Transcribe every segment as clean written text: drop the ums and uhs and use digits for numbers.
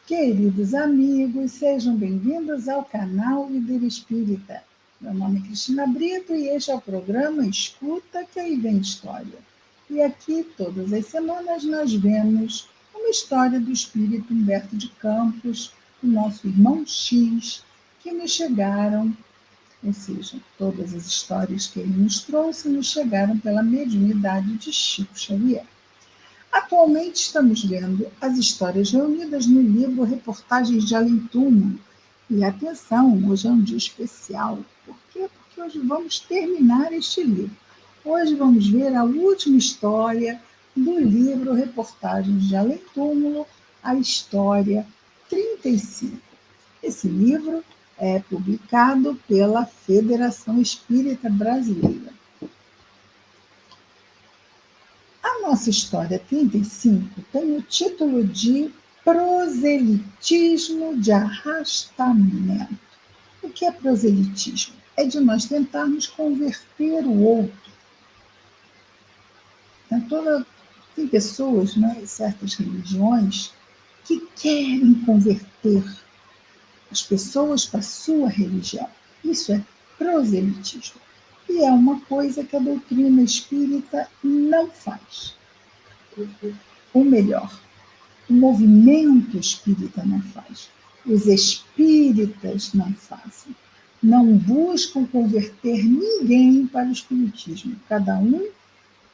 Queridos amigos, sejam bem-vindos ao canal Líder Espírita. Meu nome é Cristina Brito e este é o programa Escuta que aí vem história. E aqui, todas as semanas, nós vemos uma história do espírito Humberto de Campos, o nosso irmão X, que nos chegaram, ou seja, todas as histórias que ele nos trouxe nos chegaram pela mediunidade de Chico Xavier. Atualmente estamos lendo as histórias reunidas no livro Reportagens de Além-Túmulo. E atenção, hoje é um dia especial. Por quê? Porque hoje vamos terminar este livro. Hoje vamos ver a última história do livro Reportagens de Além-Túmulo, a história 35. Esse livro é publicado pela Federação Espírita Brasileira. A nossa história 35 tem o título de Proselitismo de Arrastamento. O que é proselitismo? É de nós tentarmos converter o outro. Tem pessoas, né, em certas religiões, que querem converter as pessoas para a sua religião. Isso é proselitismo. E é uma coisa que a doutrina espírita não faz. Ou melhor, o movimento espírita não faz. Os espíritas não fazem. Não buscam converter ninguém para o espiritismo. Cada um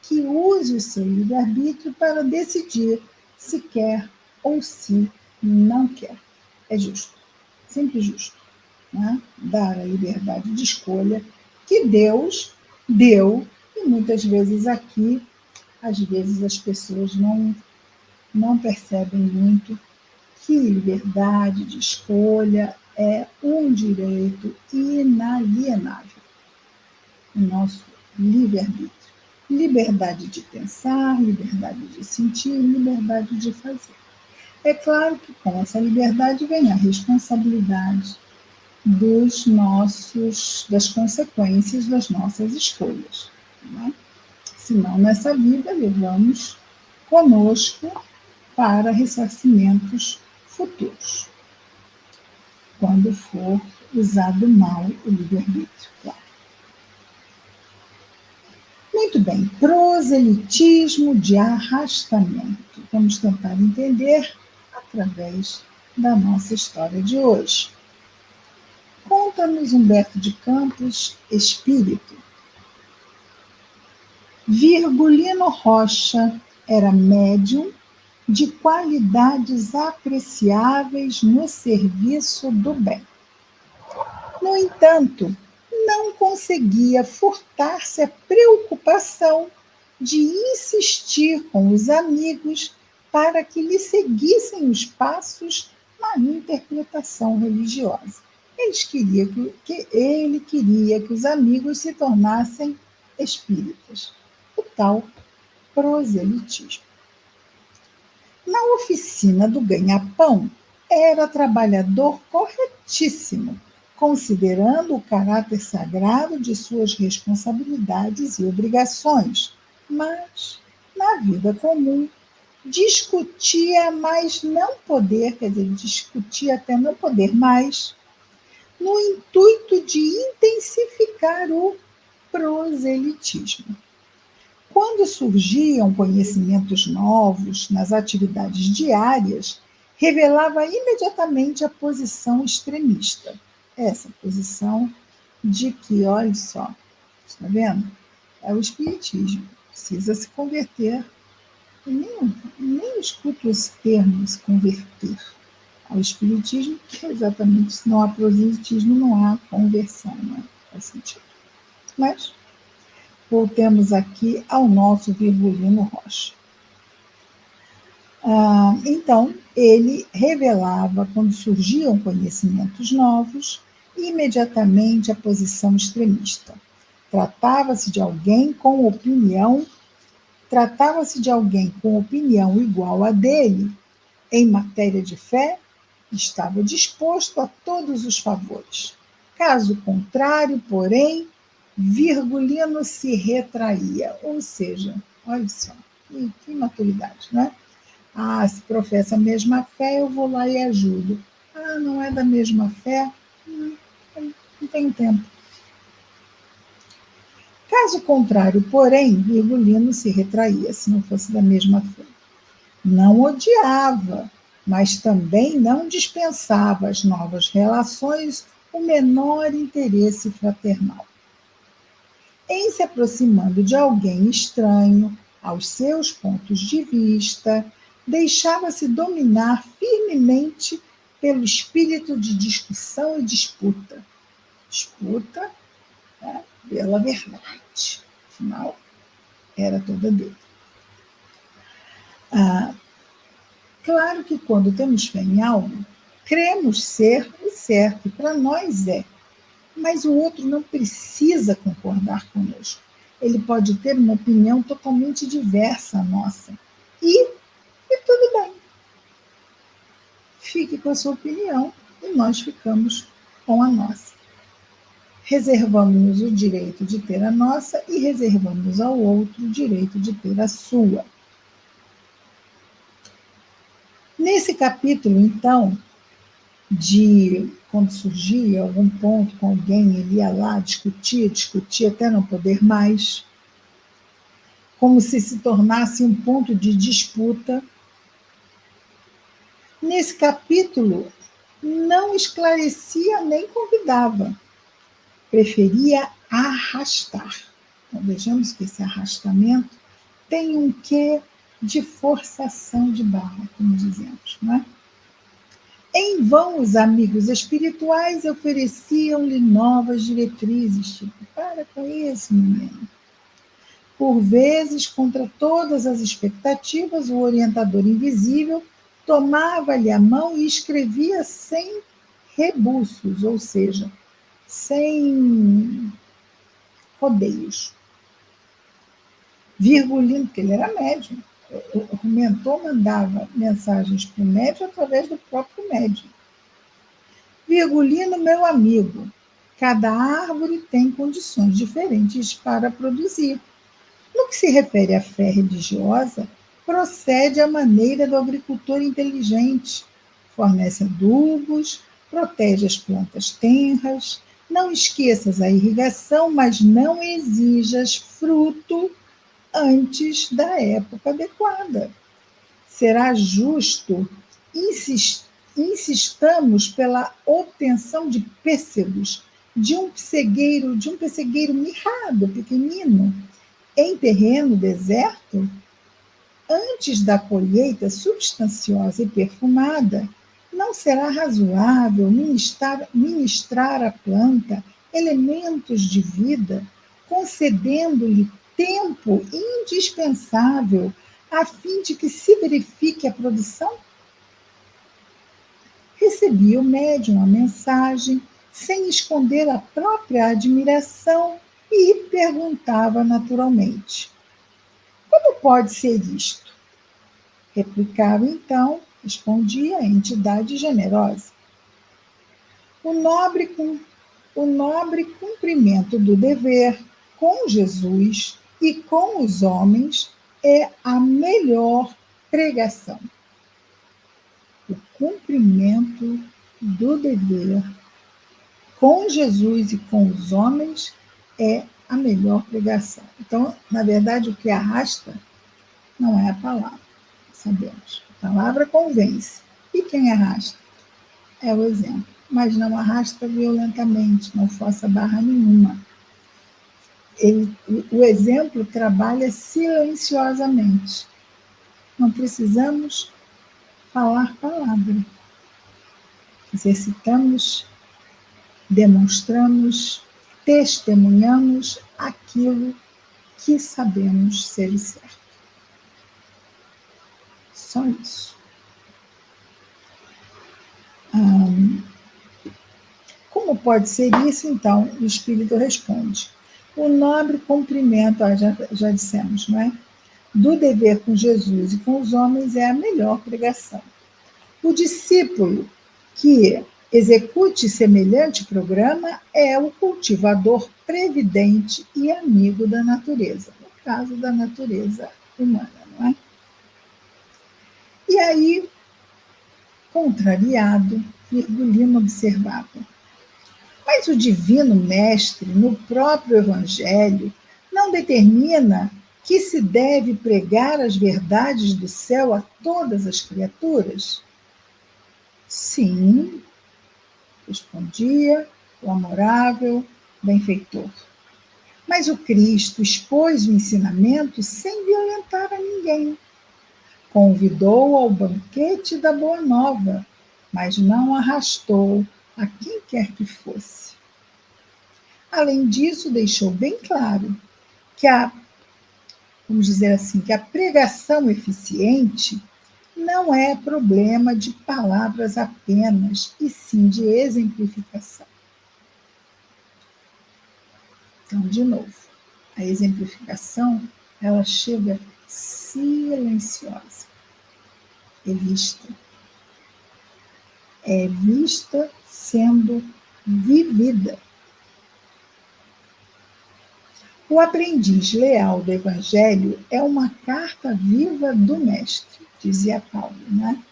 que use o seu livre-arbítrio para decidir se quer ou se não quer. É justo, sempre justo, né? Dar a liberdade de escolha que Deus deu, e muitas vezes aqui, às vezes as pessoas não percebem muito que liberdade de escolha é um direito inalienável, o nosso livre-arbítrio. Liberdade de pensar, liberdade de sentir, liberdade de fazer. É claro que com essa liberdade vem a responsabilidade das consequências das nossas escolhas. Né? Senão, nessa vida, levamos conosco para ressarcimentos futuros, quando for usado mal o livre-arbítrio, claro. Muito bem, proselitismo de arrastamento. Vamos tentar entender através da nossa história de hoje. Conta-nos Humberto de Campos, espírito. Virgulino Rocha era médium de qualidades apreciáveis no serviço do bem. No entanto, não conseguia furtar-se a preocupação de insistir com os amigos para que lhe seguissem os passos na interpretação religiosa. Ele queria que os amigos se tornassem espíritas, o tal proselitismo. Na oficina do ganha-pão, era trabalhador corretíssimo, considerando o caráter sagrado de suas responsabilidades e obrigações, mas, na vida comum, discutia discutia até não poder mais, no intuito de intensificar o proselitismo. Quando surgiam conhecimentos novos nas atividades diárias, revelava imediatamente a posição extremista. Essa posição de que, olha só, está vendo? É o espiritismo, precisa se converter. E nem escuto esse termo, se converter ao espiritismo, porque exatamente se não há proselitismo, não há conversão, não faz sentido. Mas voltemos aqui ao nosso Virgulino Rocha. Então, ele revelava, quando surgiam conhecimentos novos, imediatamente a posição extremista. Tratava-se de alguém com opinião igual à dele em matéria de fé, estava disposto a todos os favores. Caso contrário, porém, Virgulino se retraía, ou seja, olha só, que maturidade, né? Ah, se professa a mesma fé, eu vou lá e ajudo. Ah, não é da mesma fé? Não tenho tempo. Caso contrário, porém, Virgulino se retraía, se não fosse da mesma fé. Não odiava, mas também não dispensava às novas relações o menor interesse fraternal. Em se aproximando de alguém estranho aos seus pontos de vista, deixava-se dominar firmemente pelo espírito de discussão e disputa. Disputa, né, pela verdade. Afinal, era toda dele. Claro que quando temos fé em algo, cremos ser o certo, e para nós é. Mas o outro não precisa concordar conosco. Ele pode ter uma opinião totalmente diversa à nossa. E tudo bem. Fique com a sua opinião e nós ficamos com a nossa. Reservamos o direito de ter a nossa e reservamos ao outro o direito de ter a sua. Nesse capítulo, então, de quando surgia algum ponto com alguém, ele ia lá, discutia até não poder mais, como se tornasse um ponto de disputa. Nesse capítulo, não esclarecia nem convidava, preferia arrastar. Então, vejamos que esse arrastamento tem um quê de forçação de barra, como dizemos, não é? Em vão, os amigos espirituais ofereciam-lhe novas diretrizes, tipo, para com isso, menino. Por vezes, contra todas as expectativas, o orientador invisível tomava-lhe a mão e escrevia sem rebuços, ou seja, sem rodeios. Virgulino, porque ele era médium. O mentor mandava mensagens para o médium através do próprio médium. Virgulino, meu amigo, cada árvore tem condições diferentes para produzir. No que se refere à fé religiosa, procede à maneira do agricultor inteligente. Fornece adubos, protege as plantas tenras, não esqueças a irrigação, mas não exijas fruto antes da época adequada. Será justo insistamos pela obtenção de pêssegos de um pessegueiro mirrado, pequenino, em terreno deserto, antes da colheita substanciosa e perfumada, não será razoável ministrar à planta elementos de vida, concedendo-lhe tempo indispensável a fim de que se verifique a produção? Recebia o médium a mensagem, sem esconder a própria admiração, e perguntava naturalmente: como pode ser isto? Replicava então, respondia a entidade generosa. O nobre, o nobre cumprimento do dever com Jesus e com os homens é a melhor pregação. O cumprimento do dever com Jesus e com os homens é a melhor pregação. Então, na verdade, o que arrasta não é a palavra, sabemos. A palavra convence. E quem arrasta? É o exemplo. Mas não arrasta violentamente, não força barra nenhuma. O exemplo trabalha silenciosamente. Não precisamos falar palavra. Exercitamos, demonstramos, testemunhamos aquilo que sabemos ser o certo. Só isso. Como pode ser isso? Então, o Espírito responde. O nobre cumprimento, já dissemos, não é? Do dever com Jesus e com os homens é a melhor pregação. O discípulo que execute semelhante programa é o cultivador previdente e amigo da natureza, no caso da natureza humana, não é? E aí, contrariado, Virgulino observava: mas o Divino Mestre, no próprio Evangelho, não determina que se deve pregar as verdades do céu a todas as criaturas? Sim, respondia o amorável benfeitor. Mas o Cristo expôs o ensinamento sem violentar a ninguém. Convidou ao banquete da Boa Nova, mas não arrastou a quem quer que fosse. Além disso, deixou bem claro que vamos dizer assim, que a pregação eficiente não é problema de palavras apenas, e sim de exemplificação. Então, de novo, a exemplificação, ela chega silenciosa. É vista sendo vivida. O aprendiz leal do Evangelho é uma carta viva do Mestre, dizia Paulo, né?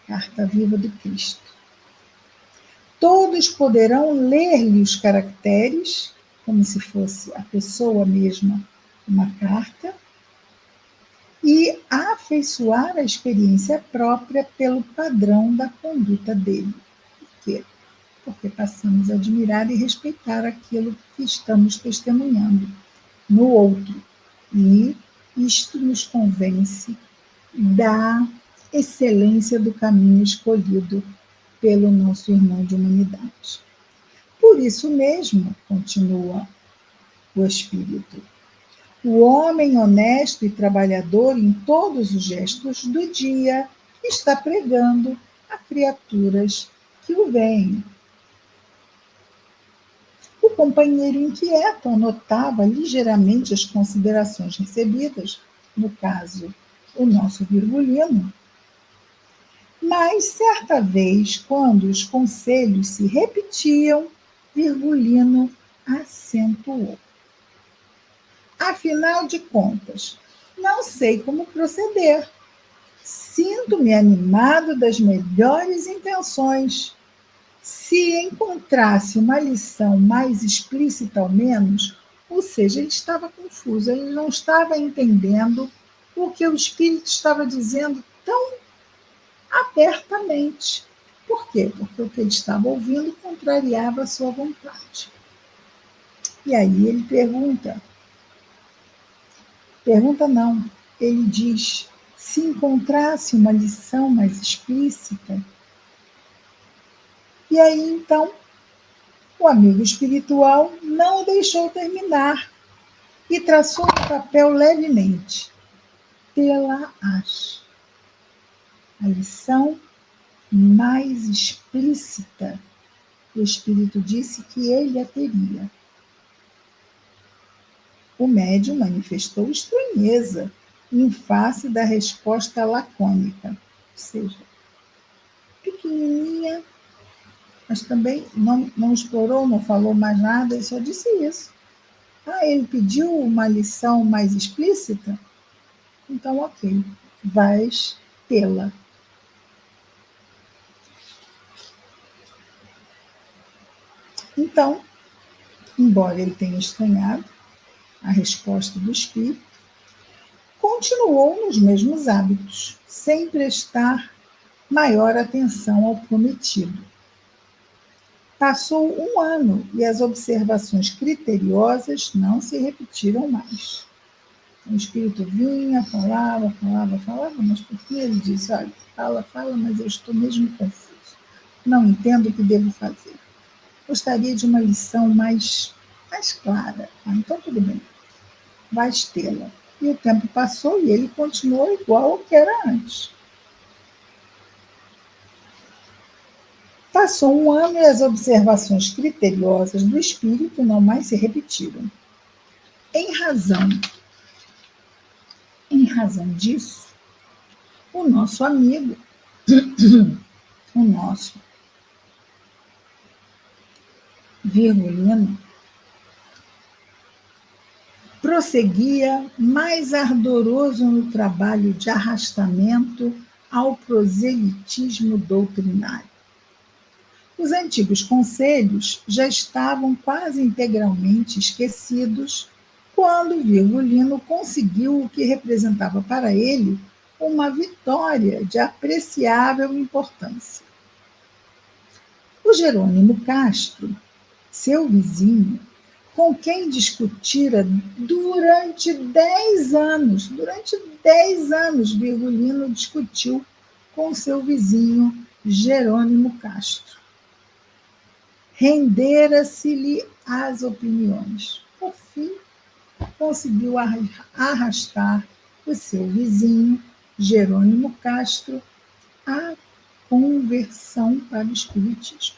Carta viva do Cristo. Todos poderão ler-lhe os caracteres, como se fosse a pessoa mesma uma carta, e afeiçoar a experiência própria pelo padrão da conduta dele. Por quê? Porque passamos a admirar e respeitar aquilo que estamos testemunhando no outro. E isto nos convence da excelência do caminho escolhido pelo nosso irmão de humanidade. Por isso mesmo, continua o Espírito, o homem honesto e trabalhador em todos os gestos do dia está pregando a criaturas que o veem. O companheiro inquieto anotava ligeiramente as considerações recebidas, no caso, o nosso Virgulino. Mas, certa vez, quando os conselhos se repetiam, Virgulino acentuou: afinal de contas, não sei como proceder. Sinto-me animado das melhores intenções. Se encontrasse uma lição mais explícita ao menos, ou seja, ele estava confuso, ele não estava entendendo o que o Espírito estava dizendo tão abertamente. Por quê? Porque o que ele estava ouvindo contrariava a sua vontade. E aí ele pergunta não, ele diz, se encontrasse uma lição mais explícita. E aí, então, o amigo espiritual não o deixou terminar e traçou no papel levemente: tê-la-ás. A lição mais explícita, o Espírito disse que ele a teria. O médium manifestou estranheza em face da resposta lacônica, ou seja, pequenininha, mas também não explorou, não falou mais nada, ele só disse isso. Ah, ele pediu uma lição mais explícita? Então, ok, vais tê-la. Então, embora ele tenha estranhado a resposta do espírito, continuou nos mesmos hábitos, sem prestar maior atenção ao prometido. Passou um ano e as observações criteriosas não se repetiram mais. O espírito vinha, falava, mas por que ele disse, olha, fala, mas eu estou mesmo confuso. Não entendo o que devo fazer. Gostaria de uma lição mais clara. Ah, então tudo bem, vais tê-la. E o tempo passou e ele continuou igual ao que era antes. Passou um ano e as observações criteriosas do espírito não mais se repetiram. Em razão disso, o nosso amigo, o nosso Virgulino, prosseguia mais ardoroso no trabalho de arrastamento ao proselitismo doutrinário. Os antigos conselhos já estavam quase integralmente esquecidos quando Virgulino conseguiu o que representava para ele uma vitória de apreciável importância. O Jerônimo Castro, seu vizinho, com quem discutira durante 10 anos, Virgulino discutiu com seu vizinho Jerônimo Castro. Rendera-se-lhe as opiniões. Por fim, conseguiu arrastar o seu vizinho, Jerônimo Castro, à conversão para o espiritismo.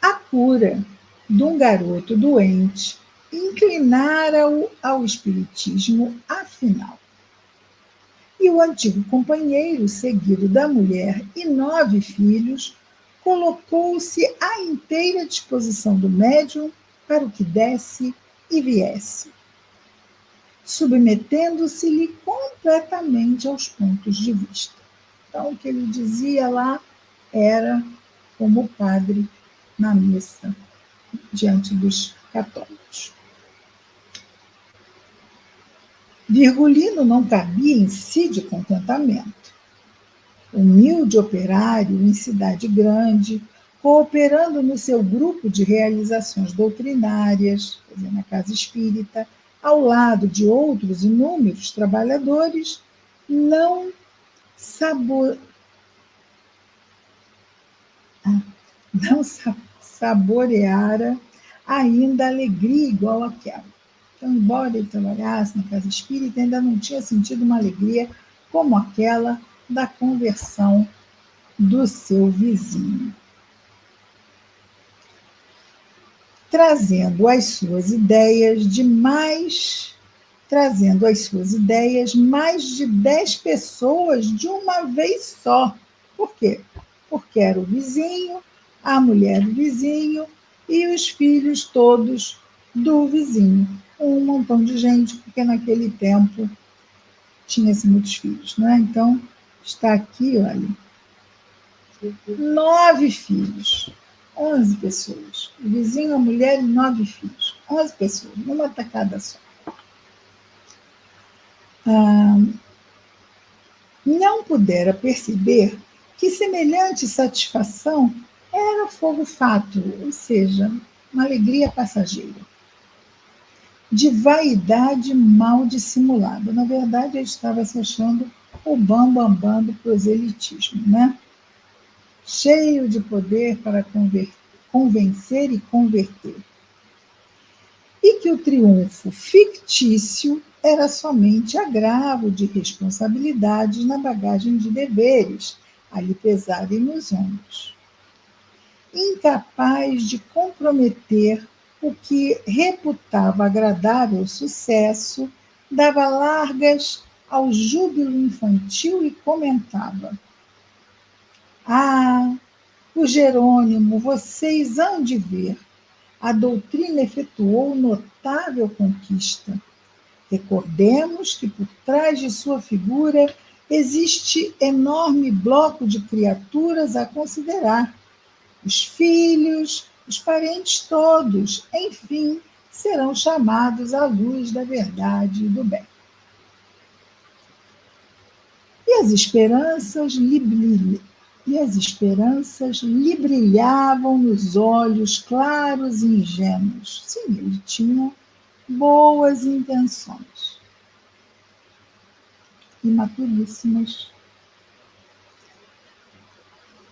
A cura de um garoto doente inclinara-o ao espiritismo afinal. E o antigo companheiro, seguido da mulher e 9 filhos, colocou-se à inteira disposição do médium para o que desse e viesse, submetendo-se-lhe completamente aos pontos de vista. Então, o que ele dizia lá era como o padre na missa, diante dos católicos. Virgulino não cabia em si de contentamento. Humilde operário em cidade grande, cooperando no seu grupo de realizações doutrinárias, na casa espírita, ao lado de outros inúmeros trabalhadores, não saboreara ainda alegria igual àquela. Então, embora ele trabalhasse na casa espírita, ainda não tinha sentido uma alegria como aquela da conversão do seu vizinho. Trazendo as suas ideias mais de 10 pessoas de uma vez só. Por quê? Porque era o vizinho, a mulher do vizinho e os filhos todos do vizinho. Um montão de gente, porque naquele tempo tinha-se muitos filhos, né? Então, está aqui, olha, 9 filhos, 11 pessoas. O vizinho, a mulher e 9 filhos. 11 pessoas, numa tacada só. Não pudera perceber que semelhante satisfação era fogo fato, ou seja, uma alegria passageira, de vaidade mal dissimulada. Na verdade, ele estava se achando o bambambam do proselitismo, né? Cheio de poder para convencer e converter. E que o triunfo fictício era somente agravo de responsabilidades na bagagem de deveres a lhe pesarem nos ombros. Incapaz de comprometer o que reputava agradável sucesso, dava largas ao júbilo infantil e comentava: "Ah, o Jerônimo, vocês hão de ver, a doutrina efetuou notável conquista. Recordemos que por trás de sua figura existe enorme bloco de criaturas a considerar. Os filhos, os parentes todos, enfim, serão chamados à luz da verdade e do bem." E as esperanças lhe brilhavam nos olhos claros e ingênuos. Sim, ele tinha boas intenções, imaturíssimas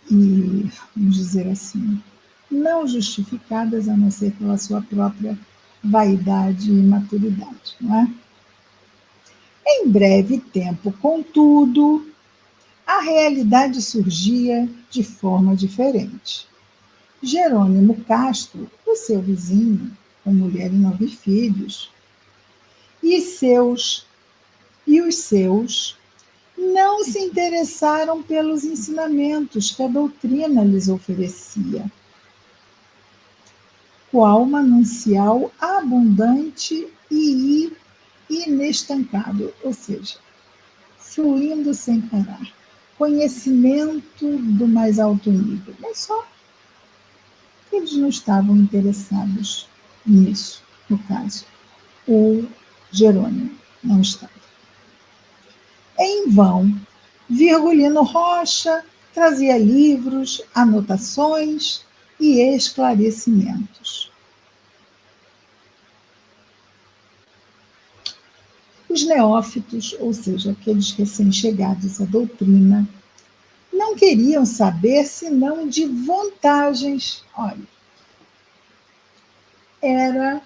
e, vamos dizer assim, não justificadas a não ser pela sua própria vaidade e imaturidade, não é? Em breve tempo, contudo, a realidade surgia de forma diferente. Jerônimo Castro, o seu vizinho, com mulher e 9 filhos, e os seus não se interessaram pelos ensinamentos que a doutrina lhes oferecia, qual manancial abundante e inestancável, ou seja, fluindo sem parar. Conhecimento do mais alto nível. Mas só que eles não estavam interessados nisso, no caso. O Jerônimo não estava. Em vão, Virgulino Rocha trazia livros, anotações e esclarecimentos. Os neófitos, ou seja, aqueles recém-chegados à doutrina, não queriam saber senão de vantagens. Olha, era,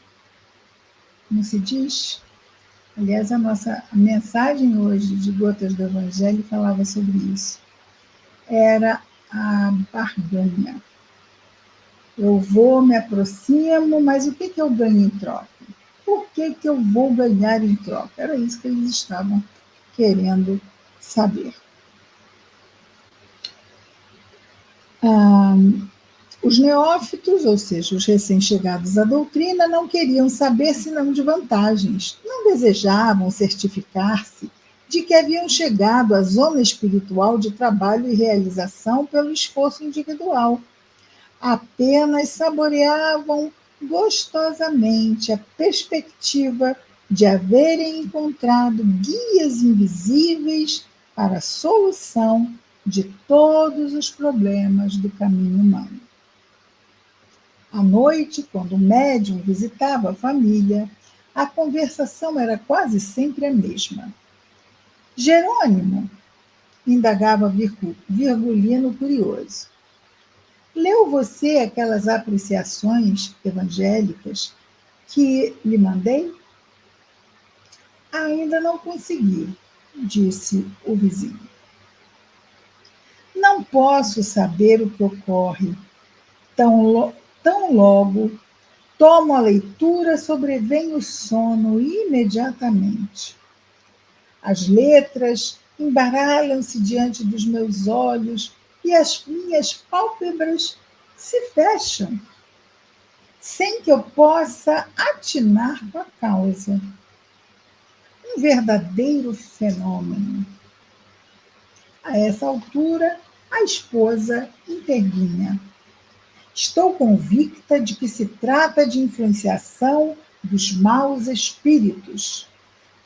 como se diz, aliás, a nossa mensagem hoje de Gotas do Evangelho falava sobre isso. Era a barganha. Eu vou, me aproximo, mas o que eu ganho em troca? Por que eu vou ganhar em troca? Era isso que eles estavam querendo saber. Os neófitos, ou seja, os recém-chegados à doutrina, não queriam saber senão de vantagens. Não desejavam certificar-se de que haviam chegado à zona espiritual de trabalho e realização pelo esforço individual. Apenas saboreavam gostosamente a perspectiva de haverem encontrado guias invisíveis para a solução de todos os problemas do caminho humano. À noite, quando o médium visitava a família, a conversação era quase sempre a mesma. Jerônimo, indagava Virgulino curioso, leu você aquelas apreciações evangélicas que lhe mandei? Ainda não consegui, disse o vizinho. Não posso saber o que ocorre. Tão logo tomo a leitura, sobrevém o sono imediatamente. As letras embaralham-se diante dos meus olhos e as minhas pálpebras se fecham, sem que eu possa atinar com a causa. Um verdadeiro fenômeno. A essa altura, a esposa intervinha. Estou convicta de que se trata de influenciação dos maus espíritos.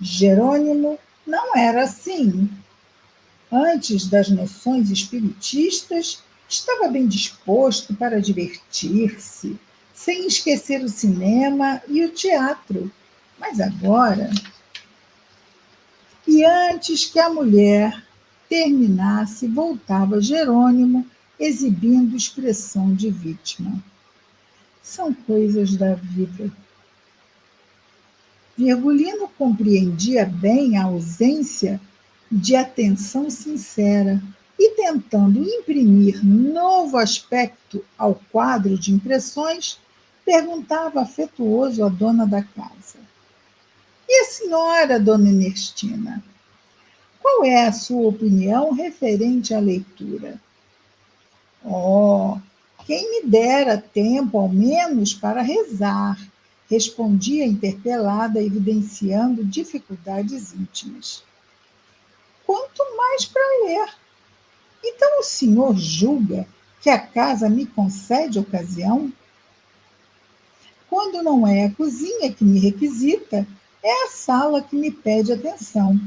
Jerônimo não era assim. Antes das noções espiritistas, estava bem disposto para divertir-se, sem esquecer o cinema e o teatro. Mas agora... E antes que a mulher terminasse, voltava Jerônimo, exibindo expressão de vítima. São coisas da vida. Virgulino compreendia bem a ausência de atenção sincera e, tentando imprimir novo aspecto ao quadro de impressões, perguntava afetuoso à dona da casa. E a senhora, dona Ernestina? Qual é a sua opinião referente à leitura? Oh, quem me dera tempo, ao menos, para rezar, respondia interpelada, evidenciando dificuldades íntimas. Quanto mais para ler. Então o senhor julga que a casa me concede ocasião? Quando não é a cozinha que me requisita, é a sala que me pede atenção.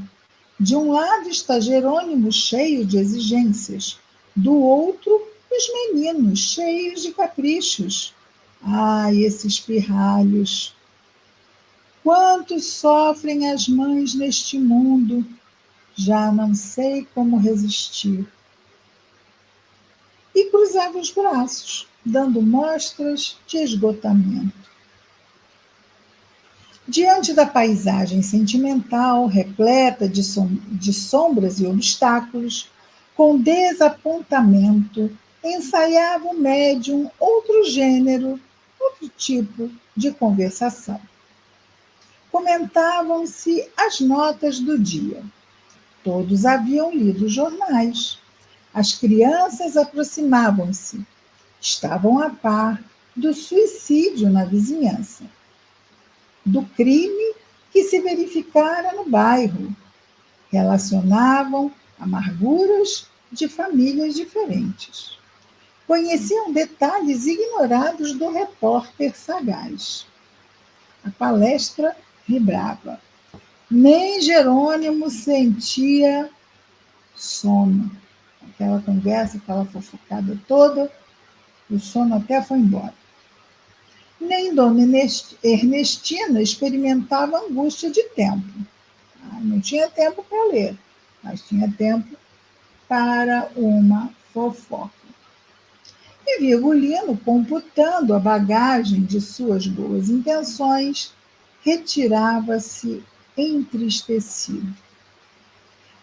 De um lado está Jerônimo, cheio de exigências. Do outro, os meninos, cheios de caprichos. Ai, esses pirralhos! Quantos sofrem as mães neste mundo? Já não sei como resistir. E cruzava os braços, dando mostras de esgotamento. Diante da paisagem sentimental, repleta de sombras e obstáculos, com desapontamento, ensaiava o médium outro gênero, outro tipo de conversação. Comentavam-se as notas do dia. Todos haviam lido jornais. As crianças aproximavam-se. Estavam a par do suicídio na vizinhança, do crime que se verificara no bairro. Relacionavam amarguras de famílias diferentes. Conheciam detalhes ignorados do repórter sagaz. A palestra vibrava. Nem Jerônimo sentia sono. Aquela conversa, aquela fofocada toda, o sono até foi embora. Nem Dona Ernestina experimentava angústia de tempo. Não tinha tempo para ler, mas tinha tempo para uma fofoca. E Virgulino, computando a bagagem de suas boas intenções, retirava-se entristecido.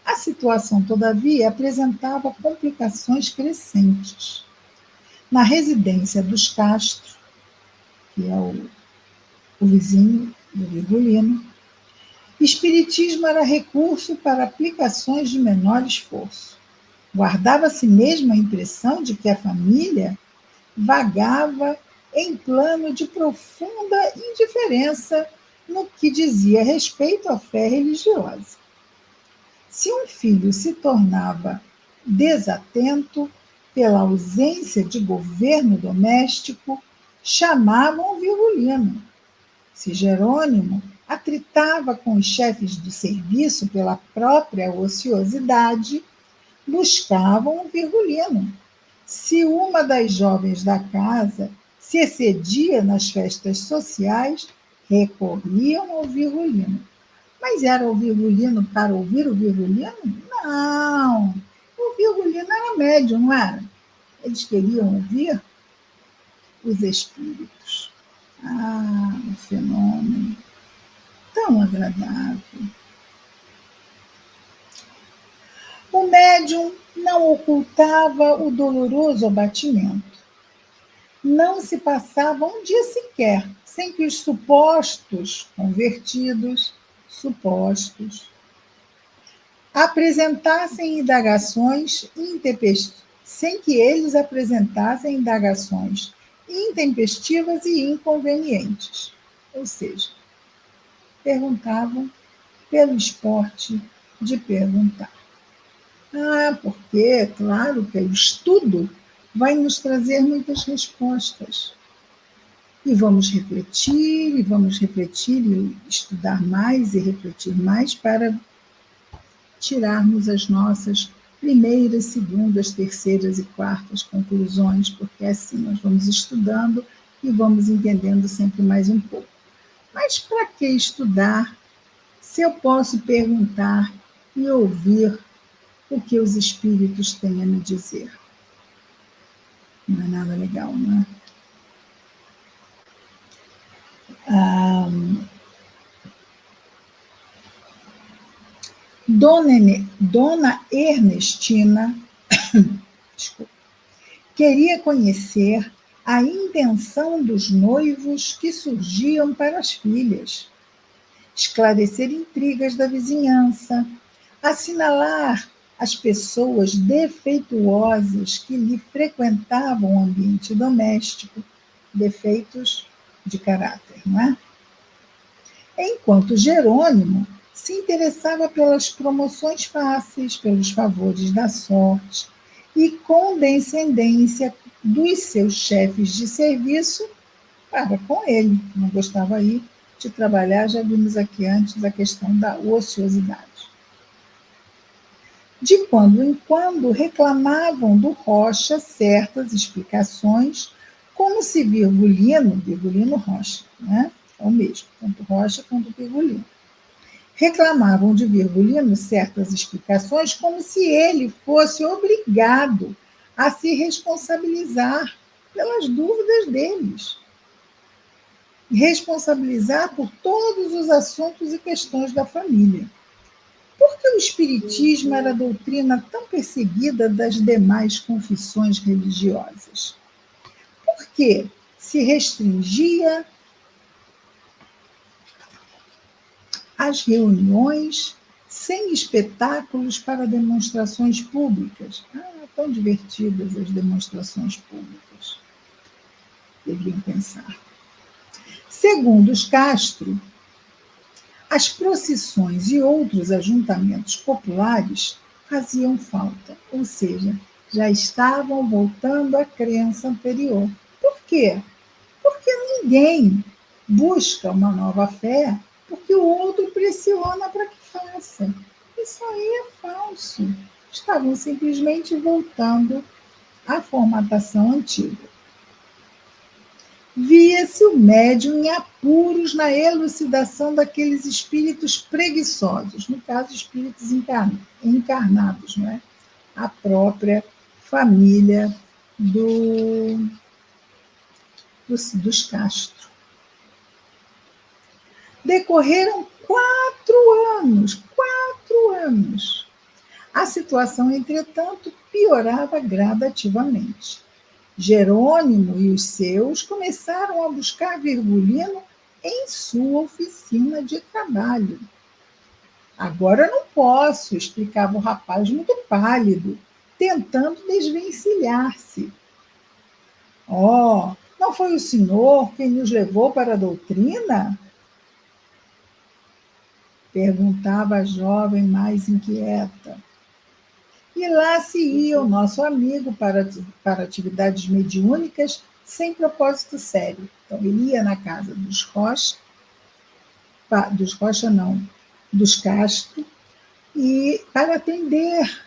A situação, todavia, apresentava complicações crescentes. Na residência dos Castro, que é o vizinho do Virgulino, espiritismo era recurso para aplicações de menor esforço. Guardava-se mesmo a impressão de que a família vagava em plano de profunda indiferença no que dizia respeito à fé religiosa. Se um filho se tornava desatento pela ausência de governo doméstico, chamavam o Virgulino. Se Jerônimo atritava com os chefes de serviço pela própria ociosidade, buscavam o Virgulino. Se uma das jovens da casa se excedia nas festas sociais, recorriam ao Virgulino. Mas era o Virgulino para ouvir o Virgulino? Não! O Virgulino era médium, não era? Eles queriam ouvir os espíritos. Um fenômeno tão agradável. O médium não ocultava o doloroso abatimento. Não se passava um dia sequer sem que os supostos convertidos, apresentassem indagações sem que eles apresentassem indagações intempestivas e inconvenientes. Ou seja, perguntavam pelo esporte de perguntar. Porque, claro, que o estudo vai nos trazer muitas respostas. E vamos refletir, e estudar mais e refletir mais para tirarmos as nossas primeiras, segundas, terceiras e quartas conclusões, porque assim nós vamos estudando e vamos entendendo sempre mais um pouco. Mas para que estudar se eu posso perguntar e ouvir o que os espíritos têm a me dizer? Não é nada legal, não é? Dona Ernestina queria conhecer a intenção dos noivos que surgiam para as filhas, esclarecer intrigas da vizinhança, assinalar as pessoas defeituosas que lhe frequentavam o ambiente doméstico, defeitos de caráter, não é? Enquanto Jerônimo se interessava pelas promoções fáceis, pelos favores da sorte e condescendência dos seus chefes de serviço para com ele. Não gostava aí de trabalhar, já vimos aqui antes a questão da ociosidade. De quando em quando reclamavam do Rocha certas explicações, como se Virgulino Rocha, né? É o mesmo, tanto Rocha quanto Virgulino. Reclamavam de Virgulino certas explicações como se ele fosse obrigado a se responsabilizar pelas dúvidas deles. Responsabilizar por todos os assuntos e questões da família. Por que o espiritismo era a doutrina tão perseguida das demais confissões religiosas? Por que se restringia às reuniões sem espetáculos para demonstrações públicas? Tão divertidas as demonstrações públicas. Deveriam pensar. Segundo os Castro, As procissões e outros ajuntamentos populares faziam falta, ou seja, já estavam voltando à crença anterior. Por quê? Porque ninguém busca uma nova fé porque o outro pressiona para que faça. Isso aí é falso. Estavam simplesmente voltando à formatação antiga. Via-se o médium em apuros na elucidação daqueles espíritos preguiçosos, no caso, espíritos encarnados, não é? A própria família dos Castro. Decorreram 4 anos. A situação, entretanto, piorava gradativamente. Jerônimo e os seus começaram a buscar Virgulino em sua oficina de trabalho. Agora não posso, explicava o rapaz muito pálido, tentando desvencilhar-se. Oh, não foi o senhor quem nos levou para a doutrina? Perguntava a jovem mais inquieta. E lá se ia o nosso amigo para atividades mediúnicas sem propósito sério. Então, ele ia na casa dos Rocha não, dos Castro, e para atender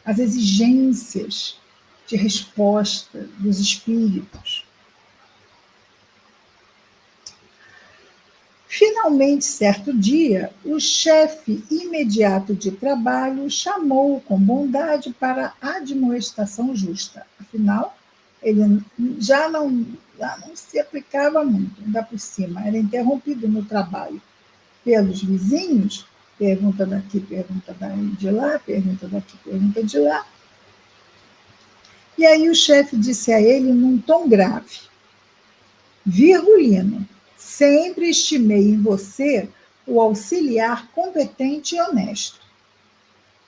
às exigências de resposta dos espíritos. Finalmente, certo dia, o chefe imediato de trabalho chamou-o com bondade para a admoestação justa. Afinal, ele já não se aplicava muito, ainda por cima, era interrompido no trabalho pelos vizinhos, pergunta daqui, pergunta de lá, pergunta daqui, pergunta de lá. E aí o chefe disse a ele num tom grave: Virgulino, sempre estimei em você o auxiliar competente e honesto.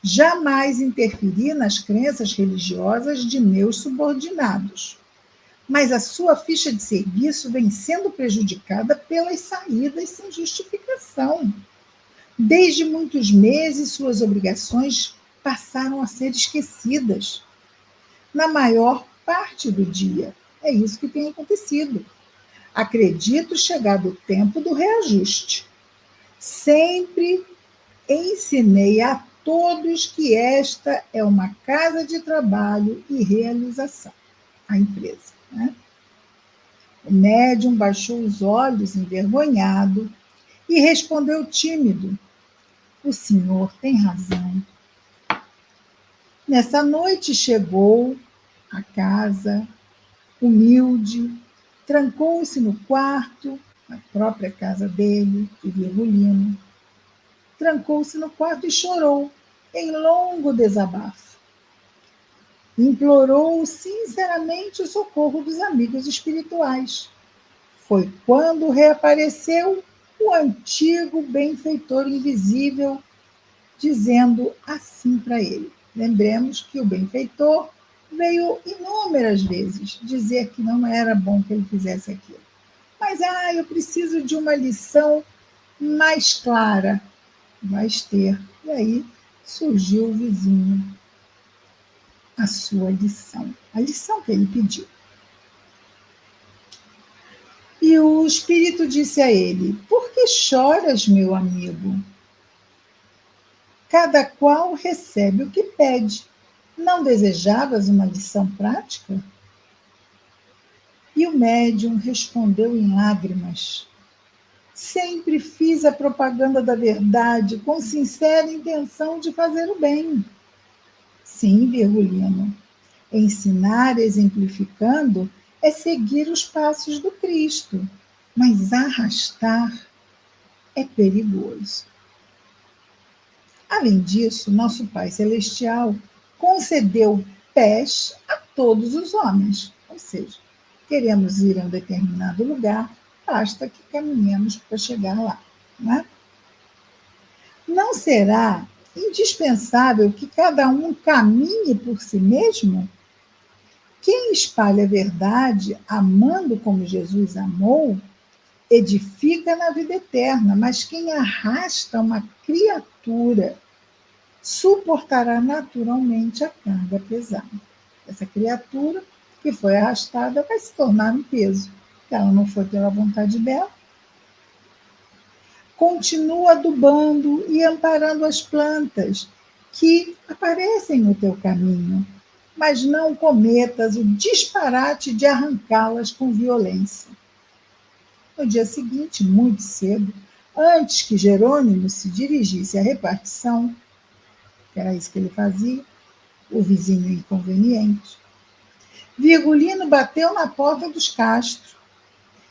Jamais interferi nas crenças religiosas de meus subordinados. Mas a sua ficha de serviço vem sendo prejudicada pelas saídas sem justificação. Desde muitos meses, suas obrigações passaram a ser esquecidas. Na maior parte do dia. É isso que tem acontecido. Acredito chegado o tempo do reajuste. Sempre ensinei a todos que esta é uma casa de trabalho e realização, a empresa. Né? O médium baixou os olhos, envergonhado, e respondeu tímido: o senhor tem razão. Nessa noite chegou à casa, humilde, trancou-se no quarto, na própria casa dele, de Virgulino. Trancou-se no quarto e chorou, em longo desabafo. Implorou sinceramente o socorro dos amigos espirituais. Foi quando reapareceu o antigo benfeitor invisível, dizendo assim para ele. Lembremos que o benfeitor veio inúmeras vezes dizer que não era bom que ele fizesse aquilo. Mas, eu preciso de uma lição mais clara. Vais ter. E aí surgiu o vizinho, a sua lição. A lição que ele pediu. E o espírito disse a ele: por que choras, meu amigo? Cada qual recebe o que pede. Não desejavas uma lição prática? E o médium respondeu em lágrimas: sempre fiz a propaganda da verdade com sincera intenção de fazer o bem. Sim, Virgulino, ensinar exemplificando é seguir os passos do Cristo, mas arrastar é perigoso. Além disso, nosso Pai Celestial concedeu pés a todos os homens, ou seja, queremos ir a um determinado lugar, basta que caminhemos para chegar lá. Né? Não será indispensável que cada um caminhe por si mesmo? Quem espalha a verdade, amando como Jesus amou, edifica na vida eterna, mas quem arrasta uma criatura suportará naturalmente a carga pesada. Essa criatura que foi arrastada vai se tornar um peso, que ela não foi pela vontade dela. Continua adubando e amparando as plantas que aparecem no teu caminho, mas não cometas o disparate de arrancá-las com violência. No dia seguinte, muito cedo, antes que Jerônimo se dirigisse à repartição, que era isso que ele fazia, o vizinho inconveniente, Virgulino bateu na porta dos Castro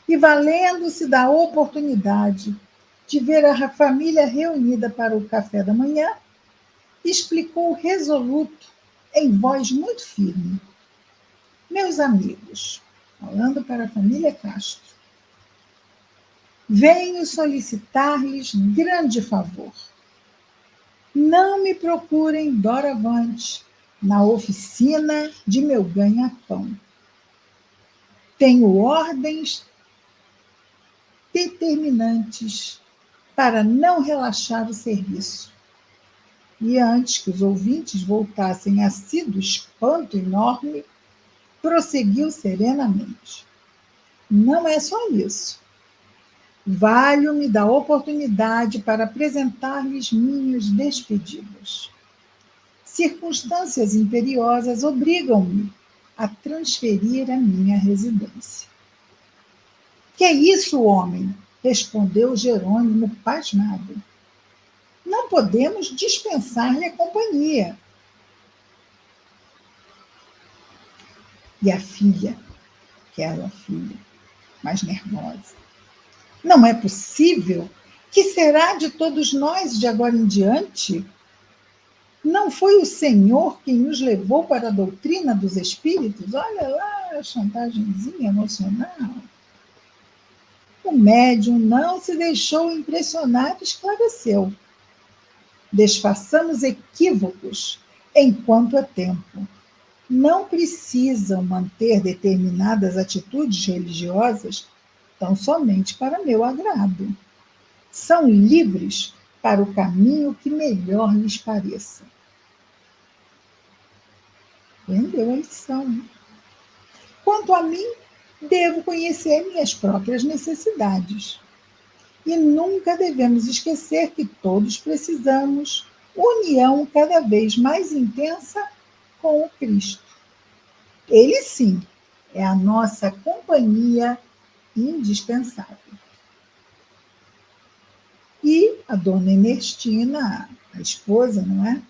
e, valendo-se da oportunidade de ver a família reunida para o café da manhã, explicou resoluto, em voz muito firme: meus amigos, falando para a família Castro, venho solicitar-lhes grande favor. Não me procurem doravante na oficina de meu ganha-pão. Tenho ordens determinantes para não relaxar o serviço. E antes que os ouvintes voltassem a si do espanto enorme, prosseguiu serenamente: não é só isso. Valho-me da oportunidade para apresentar-lhes minhas despedidas. Circunstâncias imperiosas obrigam-me a transferir a minha residência. Que é isso, homem? Respondeu Jerônimo pasmado. Não podemos dispensar-lhe a companhia. E a filha, aquela filha mais nervosa: não é possível? Que será de todos nós de agora em diante? Não foi o Senhor quem nos levou para a doutrina dos espíritos? Olha lá a chantagemzinha emocional. O médium não se deixou impressionar e esclareceu: desfaçamos equívocos enquanto é tempo. Não precisam manter determinadas atitudes religiosas tão somente para meu agrado. São livres para o caminho que melhor lhes pareça. Entendeu a lição? Quanto a mim, devo conhecer minhas próprias necessidades. E nunca devemos esquecer que todos precisamos união cada vez mais intensa com o Cristo. Ele sim é a nossa companhia indispensável. E a dona Ernestina, a esposa, não é?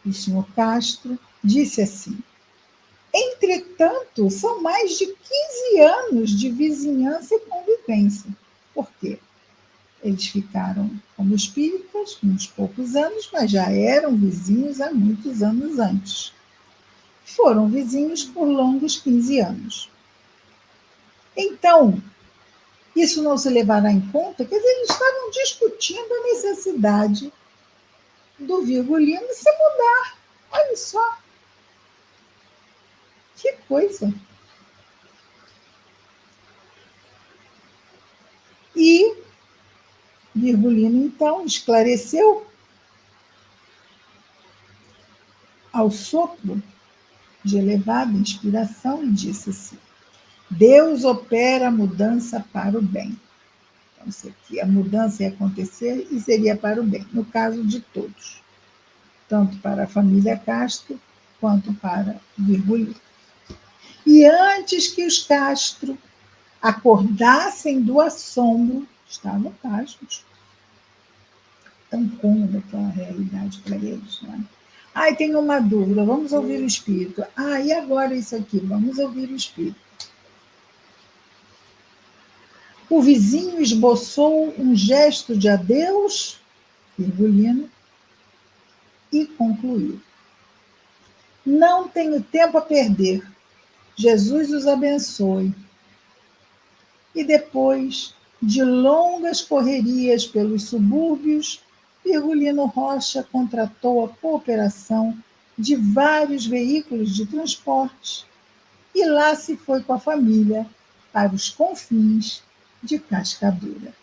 O senhor Castro, disse assim: entretanto, são mais de 15 anos de vizinhança e convivência. Por quê? Eles ficaram como espíritas uns poucos anos, mas já eram vizinhos há muitos anos antes. Foram vizinhos por longos 15 anos. Então, isso não se levará em conta? Quer dizer, eles estavam discutindo a necessidade do Virgulino se mudar. Olha só. Que coisa. E Virgulino, então, esclareceu ao sopro de elevada inspiração e disse assim: Deus opera a mudança para o bem. Então, isso aqui, a mudança ia acontecer e seria para o bem, no caso de todos, tanto para a família Castro quanto para Virgulino. E antes que os Castro acordassem do assombro, estavam pasmos, tão cômoda aquela realidade para eles, não é? Ai, tenho uma dúvida, vamos ouvir o espírito. Ah, e agora isso aqui? Vamos ouvir o espírito. O vizinho esboçou um gesto de adeus, Virgulino, e concluiu: não tenho tempo a perder. Jesus os abençoe. E depois de longas correrias pelos subúrbios, Virgulino Rocha contratou a cooperação de vários veículos de transporte e lá se foi com a família para os confins de Cascadura.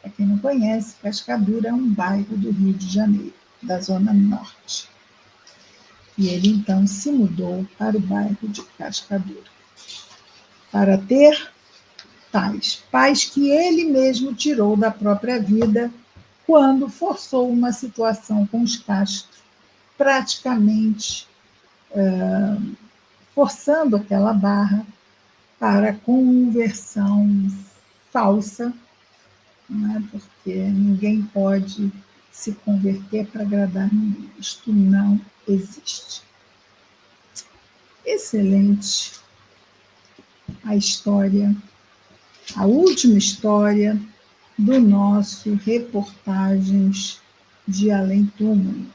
Para quem não conhece, Cascadura é um bairro do Rio de Janeiro, da Zona Norte. E ele então se mudou para o bairro de Cascadura, para ter pais que ele mesmo tirou da própria vida quando forçou uma situação com os Castro, praticamente forçando aquela barra para a conversão falsa, né? Porque ninguém pode se converter para agradar ninguém. Isto não existe. Excelente a história, a última história do nosso Reportagens de Além Túmulo.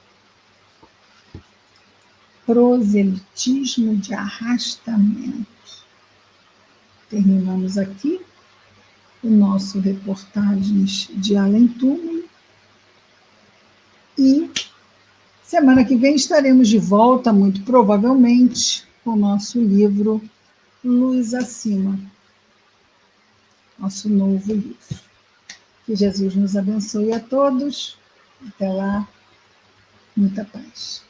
Proselitismo de arrastamento. Terminamos aqui o nosso Reportagens de Além Túmulo e semana que vem estaremos de volta, muito provavelmente, com o nosso livro Luz Acima, nosso novo livro. Que Jesus nos abençoe a todos. Até lá, muita paz.